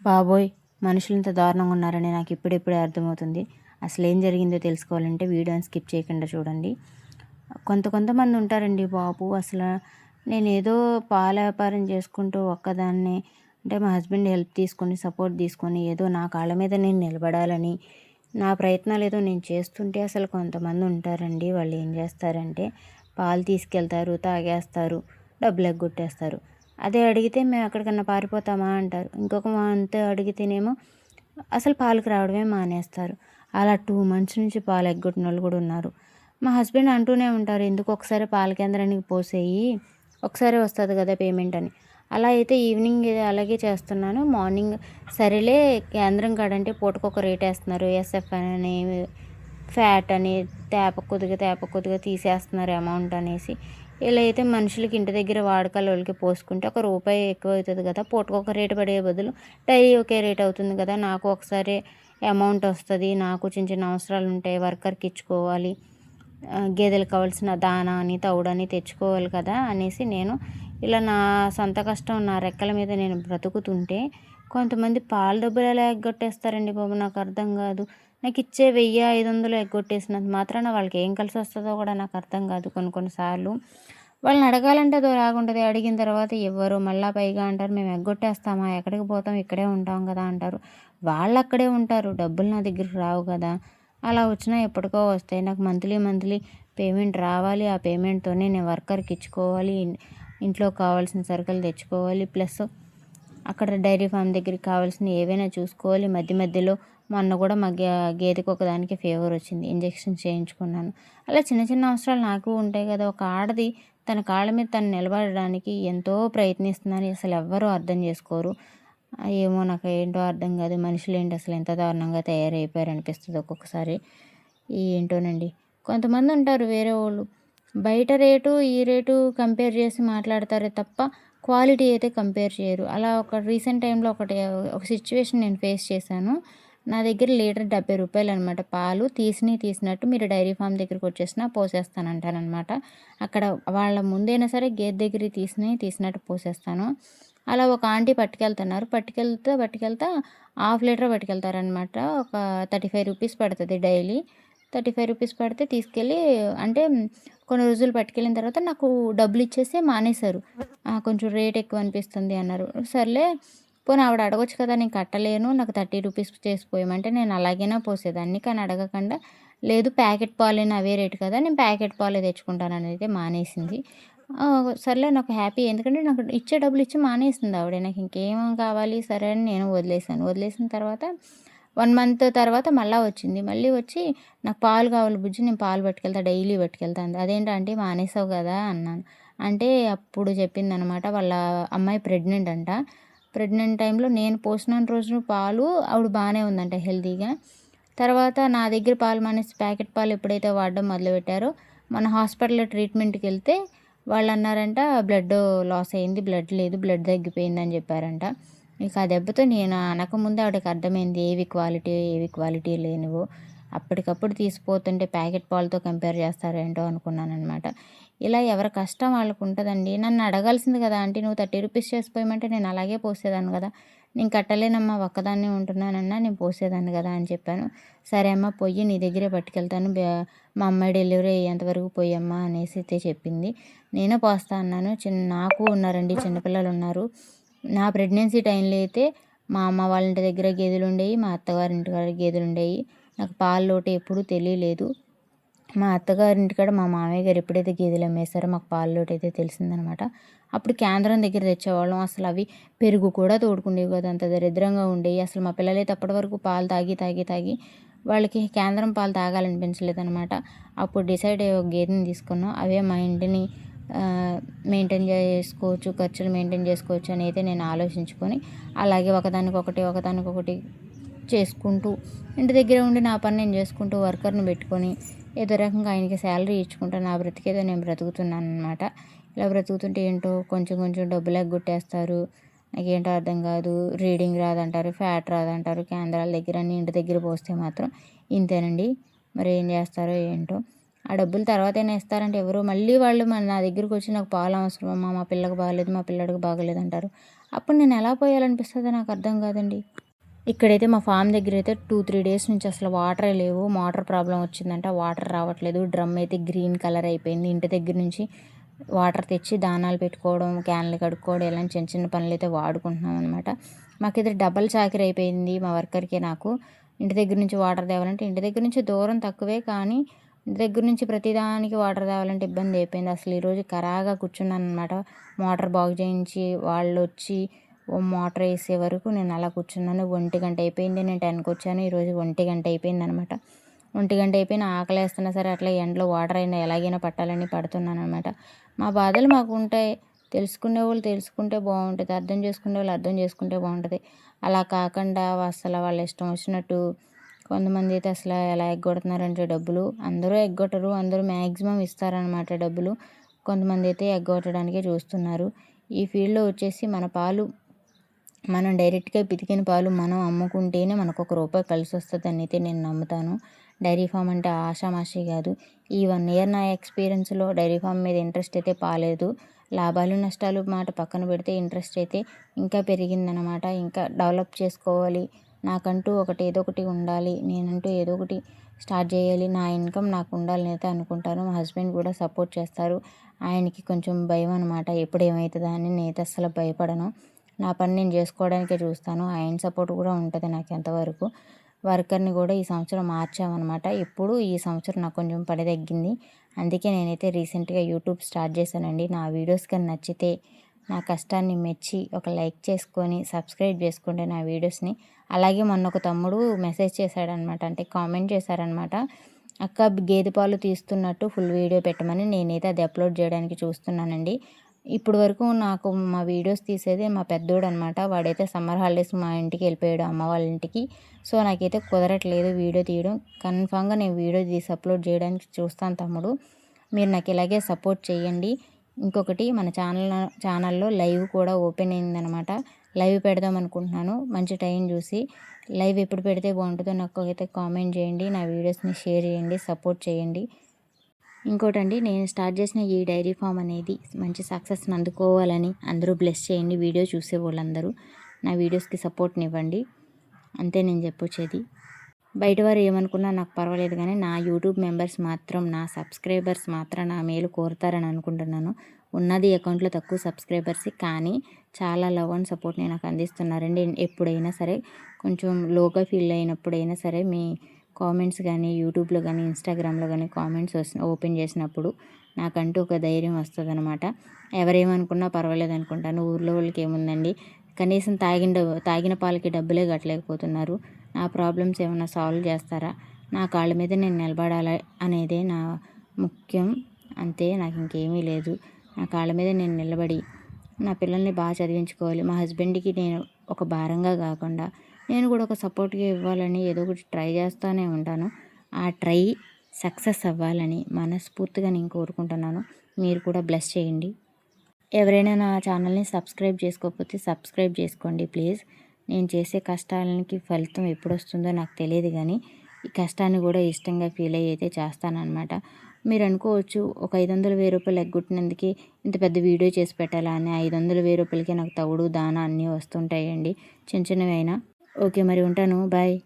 బాబోయ్! మనుషులింత దారుణంగా ఉన్నారని నాకు ఇప్పుడిప్పుడే అర్థమవుతుంది. అసలేం జరిగిందో తెలుసుకోవాలంటే వీడియోని స్కిప్ చేయకుండా చూడండి. కొంతమంది ఉంటారండి బాబు, నేనేదో పాల వ్యాపారం చేసుకుంటూ ఒక్కదాన్నే, అంటే మా హస్బెండ్ హెల్ప్ తీసుకొని, సపోర్ట్ తీసుకొని, ఏదో నా కాళ్ళ మీద నేను నిలబడాలని నా ప్రయత్నాలు ఏదో నేను చేస్తుంటే, అసలు కొంతమంది ఉంటారండి, వాళ్ళు ఏం చేస్తారంటే పాలు తీసుకెళ్తారు, తాగేస్తారు, డబ్బులు ఎగ్గొట్టేస్తారు. అదే అడిగితే మేము ఎక్కడికన్నా పారిపోతామా అంటారు. ఇంకొక వంతు అడిగితేనేమో అసలు పాలకు రావడమే మానేస్తారు. అలా 2 మంత్స్ నుంచి పాలు ఎగ్గొట్టినోళ్ళు కూడా ఉన్నారు. మా హస్బెండ్ అంటూనే ఉంటారు, ఎందుకు ఒకసారి పాల కేంద్రానికి పోసేయి, ఒకసారి వస్తుంది కదా పేమెంట్ అని. అలా అయితే ఈవినింగ్ అలాగే చేస్తున్నాను. మార్నింగ్ సరేలే కేంద్రం కాడంటే పూటకొక రేట్ వేస్తున్నారు. ఎస్ఎఫ్ అని, ఫ్యాట్ అని, తేప కొద్దిగా తీసేస్తున్నారు అమౌంట్ అనేసి. ఇలా అయితే మనుషులకి ఇంటి దగ్గర వాళ్ళకి పోసుకుంటే ఒక రూపాయి ఎక్కువ అవుతుంది కదా, పూటకొక రేటు పడే బదులు డైలీ ఒకే రేట్ అవుతుంది కదా, నాకు ఒకసారి అమౌంట్ వస్తుంది, నాకు చిన్న చిన్న అవసరాలు ఉంటాయి, వర్కర్కి ఇచ్చుకోవాలి, గేదెలకు కావాల్సిన దానా అని తౌడని తెచ్చుకోవాలి కదా అనేసి నేను ఇలా నా సొంత కష్టం నా రెక్కల మీద నేను బ్రతుకుతుంటే, కొంతమంది పాల డబ్బులు ఎలా ఎగ్గొట్టేస్తారండి బాబు, నాకు అర్థం కాదు. నాకు ఇచ్చే 1500 ఎగ్గొట్టేసినంత మాత్రాన వాళ్ళకి ఏం కలిసి వస్తుందో కూడా నాకు అర్థం కాదు. కొన్నిసార్లు వాళ్ళని అడగాలంటే అదోలాగుంటది. అడిగిన తర్వాత ఇవ్వరు. మళ్ళా పైగా అంటారు, మేము ఎగ్గొట్టేస్తామా, ఎక్కడికి పోతాం, ఇక్కడే ఉంటాం కదా అంటారు. వాళ్ళు అక్కడే ఉంటారు, డబ్బులు నా దగ్గరికి రావు కదా. అలా వచ్చినా ఎప్పటికో వస్తాయి. నాకు మంత్లీ పేమెంట్ రావాలి. ఆ పేమెంట్తోనే నేను వర్కర్కి ఇచ్చుకోవాలి, ఇంట్లో కావాల్సిన సరుకులు తెచ్చుకోవాలి, ప్లస్ అక్కడ డైరీ ఫామ్ దగ్గరికి కావాల్సినవి ఏవైనా చూసుకోవాలి. మధ్యలో మొన్న కూడా మా గేదెకి ఒకదానికి ఫీవర్ వచ్చింది, ఇంజెక్షన్ చేయించుకున్నాను. అలా చిన్న చిన్న అవసరాలు నాకు ఉంటాయి కదా. ఒక ఆడది తన కాళ్ళ మీద తను నిలబడడానికి ఎంతో ప్రయత్నిస్తుందని అసలు ఎవ్వరూ అర్థం చేసుకోరు. ఏమో నాకు ఏంటో అర్థం కాదు. మనుషులు ఏంటి అసలు ఎంత దారుణంగా తయారైపోయారు అనిపిస్తుంది ఒక్కొక్కసారి. ఏంటోనండి, కొంతమంది ఉంటారు వేరే వాళ్ళు, బయట రేటు ఈ రేటు కంపేర్ చేసి మాట్లాడతారే తప్ప క్వాలిటీ అయితే కంపేర్ చేయరు. అలా ఒక రీసెంట్ టైంలో ఒక సిచ్యువేషన్ నేను ఫేస్ చేశాను. నా దగ్గర లీటర్ 70 రూపాయలు అనమాట. పాలు తీసినట్టు మీరు డైరీ ఫామ్ దగ్గరికి వచ్చేసినా పోసేస్తానంటారనమాట. అక్కడ వాళ్ళ ముందైనా సరే గేదె దగ్గర తీసినట్టు పోసేస్తాను. అలా ఒక ఆంటీ పట్టుకెళ్తున్నారు. పట్టుకెళ్తా హాఫ్ లీటర్ పట్టుకెళ్తారనమాట. ఒక 35 రూపీస్ పడుతుంది డైలీ. 35 రూపీస్ పడితే తీసుకెళ్ళి, అంటే కొన్ని రోజులు పట్టుకెళ్ళిన తర్వాత నాకు డబ్బులు ఇచ్చేసి మానేశారు. కొంచెం రేట్ ఎక్కువ అనిపిస్తుంది అన్నారు. సర్లే పోనీ ఆవిడ అడగొచ్చు కదా, నేను కట్టలేను, నాకు 30 రూపీస్ చేసి పోయమంటే నేను అలాగైనా పోసేదాన్ని. కానీ అడగకుండా, లేదు ప్యాకెట్ పాలైనా అవే రేటు కదా, నేను ప్యాకెట్ పాలే తెచ్చుకుంటానని అయితే మానేసింది. సర్లే నాకు హ్యాపీ, ఎందుకంటే నాకు ఇచ్చే డబ్బులు ఇచ్చి మానేసింది ఆవిడ. నాకు ఇంకేం కావాలి సరే అని నేను వదిలేసాను. వదిలేసిన తర్వాత 1 మంత్ తర్వాత మళ్ళీ వచ్చి, నాకు పాలు కావాలి బుజ్జి, నేను పాలు పట్టుకెళ్తా, డైలీ పట్టుకెళ్తా అంది. అదేంటంటే మానేసావు కదా అన్నాను. అంటే అప్పుడు చెప్పిందనమాట, వాళ్ళ అమ్మాయి ప్రెగ్నెంట్ అంట. ప్రెగ్నెంట్ టైంలో నేను పోసిన రోజు పాలు ఆవిడ బాగానే ఉందంట, హెల్తీగా. తర్వాత నా దగ్గర పాలు మానేసి ప్యాకెట్ పాలు ఎప్పుడైతే వాడడం మొదలుపెట్టారో, మన హాస్పిటల్లో ట్రీట్మెంట్కి వెళ్తే వాళ్ళు అన్నారంట, బ్లడ్ లాస్ అయింది, బ్లడ్ లేదు, బ్లడ్ తగ్గిపోయిందని చెప్పారంట. ఇక ఆ దెబ్బతో నేను అనకముందే ఆవిడకి అర్థమైంది ఏవి క్వాలిటీ లేనివో. అప్పటికప్పుడు తీసిపోతుంటే ప్యాకెట్ పాలతో కంపేర్ చేస్తారేంటో అనుకున్నానమాట. ఇలా ఎవరి కష్టం వాళ్ళకు ఉంటుందండి. నన్ను అడగాల్సింది కదా ఆంటీ, నువ్వు 30 రూపీస్ చేసిపోయమంటే నేను అలాగే పోసేదాన్ని కదా, నేను కట్టలేనమ్మా, ఒక్కదాన్నే ఉంటున్నానన్నా, నేను పోసేదాన్ని కదా అని చెప్పాను. సరే అమ్మ పొయ్యి, నీ దగ్గరే పట్టుకెళ్తాను, మా అమ్మాయి డెలివరీ అయ్యేంతవరకు పొయ్యమ్మా అనేసి అయితే చెప్పింది. నేనే పోస్తా అన్నాను. నాకు ఉన్నారండి, చిన్నపిల్లలు ఉన్నారు. నా ప్రెగ్నెన్సీ టైంలో అయితే మా అమ్మ వాళ్ళ ఇంటి దగ్గర గేదెలు ఉండేవి, మా అత్తగారింటి కాడ గేదెలు ఉండేవి. నాకు పాల లోటు ఎప్పుడూ తెలియలేదు. మా అత్తగారింటికాడ మా మామయ్య గారు ఎప్పుడైతే గేదెలు అమ్మేశారో మాకు పాల లోటు అయితే తెలిసిందనమాట. అప్పుడు కేంద్రం దగ్గర తెచ్చేవాళ్ళం. అసలు అవి పెరుగు కూడా తోడుకుండేవి కదా, అంత దరిద్రంగా ఉండేవి. అసలు మా పిల్లలైతే అప్పటి వరకు పాలు తాగి వాళ్ళకి కేంద్రం పాలు తాగాలనిపించలేదనమాట. అప్పుడు డిసైడ్ అయ్యి ఒక గేదెని తీసుకున్నాం. అవే మా ఇంటిని మెయింటైన్ చేసుకోవచ్చు, ఖర్చులు మెయింటైన్ చేసుకోవచ్చు అని అయితే నేను ఆలోచించుకొని, అలాగే ఒకదానికొకటి చేసుకుంటూ, ఇంటి దగ్గర ఉండి నా పని నేను చేసుకుంటూ, వర్కర్ని పెట్టుకొని ఏదో రకంగా ఆయనకి శాలరీ ఇచ్చుకుంటా నా బ్రతికేదో నేను బ్రతుకుతున్నాను అనమాట. ఇలా బ్రతుకుతుంటే ఏంటో కొంచెం డబ్బులు ఎగ్గొట్టేస్తారు. నాకేంటో అర్థం కాదు. రీడింగ్ రాదంటారు, ఫ్యాట్ రాదంటారు, కేంద్రాల దగ్గర అన్ని ఇంటి దగ్గర పోస్తే మాత్రం ఇంతేనండి. మరి ఏం చేస్తారో ఏంటో. ఆ డబ్బులు తర్వాతైనా ఇస్తారంటే ఎవరు, మళ్ళీ వాళ్ళు నా దగ్గరికి వచ్చి నాకు పాలు అవసరమమ్మా, మా పిల్లకి బాగలేదు, మా పిల్లడికి బాగలేదు అంటారు. అప్పుడు నేను ఎలా పోయాలనిపిస్తుందో నాకు అర్థం కాదండి. ఇక్కడైతే మా ఫామ్ దగ్గర అయితే 2-3 డేస్ నుంచి అసలు వాటరే లేవు. మోటార్ ప్రాబ్లం వచ్చిందంట, వాటర్ రావట్లేదు. డ్రమ్ అయితే గ్రీన్ కలర్ అయిపోయింది. ఇంటి దగ్గర నుంచి వాటర్ తెచ్చి దానాలు పెట్టుకోవడం, క్యాన్లు కడుక్కోవడం, ఇలాంటి చిన్న చిన్న పనులు అయితే వాడుకుంటున్నాం అనమాట. మాకైతే డబల్ చాకిరీ అయిపోయింది మా వర్కర్కి నాకు. ఇంటి దగ్గర నుంచి వాటర్ తేవాలంటే, ఇంటి దగ్గర నుంచి దూరం తక్కువే కానీ ఇంటి దగ్గర నుంచి ప్రతిదానికి వాటర్ తేవాలంటే ఇబ్బంది అయిపోయింది. అసలు ఈరోజు కరాగా కూర్చున్నాను అనమాట. మోటార్ బాగు చేయించి వాళ్ళు వచ్చి మోటార్ వేసే వరకు నేను అలా కూర్చున్నాను. 1 గంట అయిపోయింది. నేను 10కి వచ్చాను. ఈరోజు 1 గంట అయిపోయింది అనమాట. 1 గంట అయిపోయిన ఆకలి వేస్తున్నా సరే అట్లా ఎండలో వాటర్ అయినా ఎలాగైనా పట్టాలని పడుతున్నాను అనమాట. మా బాధలు మాకు ఉంటాయి. తెలుసుకునే వాళ్ళు తెలుసుకుంటే బాగుంటుంది, అర్థం చేసుకునే వాళ్ళు అర్థం చేసుకుంటే బాగుంటుంది. అలా కాకుండా అసలు వాళ్ళ ఇష్టం వచ్చినట్టు కొంతమంది అయితే అసలు ఎలా ఎగ్గొడుతున్నారంటే డబ్బులు. అందరూ ఎగ్గొట్టరు, అందరూ మ్యాక్సిమం ఇస్తారనమాట డబ్బులు. కొంతమంది అయితే ఎగ్గొట్టడానికే చూస్తున్నారు. ఈ ఫీల్డ్లో వచ్చేసి మన పాలు మనం డైరెక్ట్గా పితికిన పాలు మనం అమ్ముకుంటేనే మనకు ₹1 కలిసి వస్తుందని అయితే నేను నమ్ముతాను. డైరీ ఫామ్ అంటే ఆషామాషి కాదు. ఈ 1 ఇయర్ నా ఎక్స్పీరియన్స్లో డైరీ ఫామ్ మీద ఇంట్రెస్ట్ అయితే పాలేదు. లాభాలు నష్టాలు మాట పక్కన పెడితే ఇంట్రెస్ట్ అయితే ఇంకా పెరిగిందనమాట. ఇంకా డెవలప్ చేసుకోవాలి, నాకంటూ ఏదో ఒకటి ఉండాలి, నేనంటూ ఏదో ఒకటి స్టార్ట్ చేయాలి, నా ఇన్కమ్ నాకు ఉండాలని అయితే అనుకుంటాను. మా హస్బెండ్ కూడా సపోర్ట్ చేస్తారు. ఆయనకి కొంచెం భయం అనమాట, ఎప్పుడు ఏమవుతుందా అని. నేనైతే అస్సలు భయపడను. నా పని నేను చేసుకోవడానికే చూస్తాను. ఆయన సపోర్ట్ కూడా ఉంటుంది నాకు ఎంతవరకు. వర్కర్ని కూడా ఈ సంవత్సరం మార్చామన్నమాట. ఇప్పుడు ఈ సంవత్సరం నాకు కొంచెం పని తగ్గింది. అందుకే నేనైతే రీసెంట్గా యూట్యూబ్ స్టార్ట్ చేశానండి. నా వీడియోస్ కానీ నచ్చితే నా కష్టాన్ని మెచ్చి ఒక లైక్ చేసుకొని సబ్స్క్రైబ్ చేసుకోండి నా వీడియోస్ని. అలాగే మొన్న ఒక తమ్ముడు మెసేజ్ చేశాడనమాట, అంటే కామెంట్ చేశారనమాట, అక్క గేదె పాలు తీస్తున్నట్టు ఫుల్ వీడియో పెట్టమని. నేనైతే అది అప్లోడ్ చేయడానికి చూస్తున్నానండి. ఇప్పుడు వరకు నాకు మా వీడియోస్ తీసేదే మా పెద్దోడు అనమాట. వాడైతే సమ్మర్ హాలిడేస్ మా ఇంటికి వెళ్ళిపోయాడు, అమ్మ వాళ్ళ ఇంటికి. సో నాకైతే కుదరట్లేదు వీడియో తీయడం. కన్ఫామ్గా నేను వీడియో తీసి అప్లోడ్ చేయడానికి చూస్తాను తమ్ముడు. మీరు నాకు ఇలాగే సపోర్ట్ చేయండి. ఇంకొకటి, మన ఛానల్లో లైవ్ కూడా ఓపెన్ అయిందనమాట. లైవ్ పెడదాం అనుకుంటున్నాను మంచి టైం చూసి. లైవ్ ఎప్పుడు పెడితే బాగుంటుందో నాకు అయితే కామెంట్ చేయండి. నా వీడియోస్ని షేర్ చేయండి, సపోర్ట్ చేయండి. ఇంకోటండి, నేను స్టార్ట్ చేసిన ఈ డైరీ ఫామ్ అనేది మంచి సక్సెస్ని అందుకోవాలని అందరూ బ్లెస్ చేయండి. వీడియో చూసే వాళ్ళందరూ నా వీడియోస్కి సపోర్ట్నివ్వండి. అంతే నేను చెప్పొచ్చేది. బయట వారు ఏమనుకున్నా నాకు పర్వాలేదు కానీ నా యూట్యూబ్ మెంబర్స్ మాత్రం, నా సబ్స్క్రైబర్స్ మాత్రం నా మేలు కోరుతారని అనుకుంటున్నాను. ఉన్నది అకౌంట్లో తక్కువ సబ్స్క్రైబర్స్, కానీ చాలా లవ్ అండ్ సపోర్ట్ని నాకు అందిస్తున్నారండి. ఎప్పుడైనా సరే కొంచెం లోగా ఫీల్ అయినప్పుడైనా సరే మీ కామెంట్స్ కానీ యూట్యూబ్లో కానీ ఇన్స్టాగ్రామ్లో కానీ కామెంట్స్ ఓపెన్ చేసినప్పుడు నాకంటూ ఒక ధైర్యం వస్తుంది అనమాట. ఎవరేమనుకున్నా పర్వాలేదు అనుకుంటాను. ఊర్లో వాళ్ళకి ఏముందండి, కనీసం తాగిన పాలకి డబ్బులే కట్టలేకపోతున్నారు. నా ప్రాబ్లమ్స్ ఏమైనా సాల్వ్ చేస్తారా, నా కాళ్ళ మీద నేను నిలబడాలి అనేదే నా ముఖ్యం. అంతే, నాకు ఇంకేమీ లేదు. నా కాళ్ళ మీద నేను నిలబడి నా పిల్లల్ని బాగా చదివించుకోవాలి. మా హస్బెండ్కి నేను ఒక భారంగా కాకుండా నేను కూడా ఒక సపోర్ట్గా ఇవ్వాలని ఏదో ఒకటి ట్రై చేస్తూనే ఉంటాను. ఆ ట్రై సక్సెస్ అవ్వాలని మనస్ఫూర్తిగా నేను కోరుకుంటున్నాను. మీరు కూడా బ్లెస్ చేయండి. ఎవరైనా నా ఛానల్ని సబ్స్క్రైబ్ చేసుకోకపోతే సబ్స్క్రైబ్ చేసుకోండి ప్లీజ్. నేను చేసే కష్టాలకి ఫలితం ఎప్పుడు వస్తుందో నాకు తెలియదు, కానీ ఈ కష్టాన్ని కూడా ఇష్టంగా ఫీల్ అయ్యి అయితే చేస్తానన్నమాట. మీరు అనుకోవచ్చు, ఒక 500,000 రూపాయలు ఎగ్గొట్టినందుకే ఇంత పెద్ద వీడియో చేసి పెట్టాలా అని. 500,000 రూపాయలకి నాకు తవుడు దానా అన్నీ వస్తుంటాయండి, చిన్న చిన్నవి అయినా. ఓకే, మరి ఉంటాను, బాయ్.